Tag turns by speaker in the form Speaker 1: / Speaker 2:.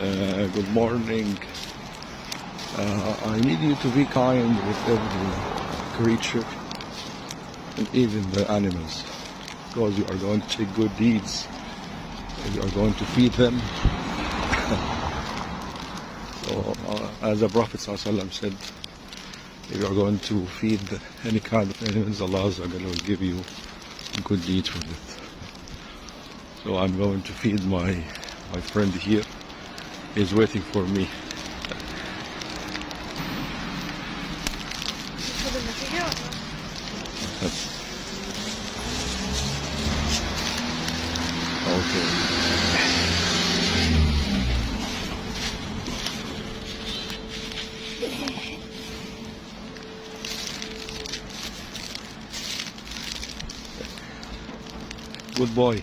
Speaker 1: Good morning. I need you to be kind with every creature and even the animals, because you are going to take good deeds and you are going to feed them. So, as the Prophet ﷺ said, if you are going to feed any kind of animals, Allah will give you good deeds with it. So I'm going to feed my friend here. He's waiting for me. Okay. Good boy.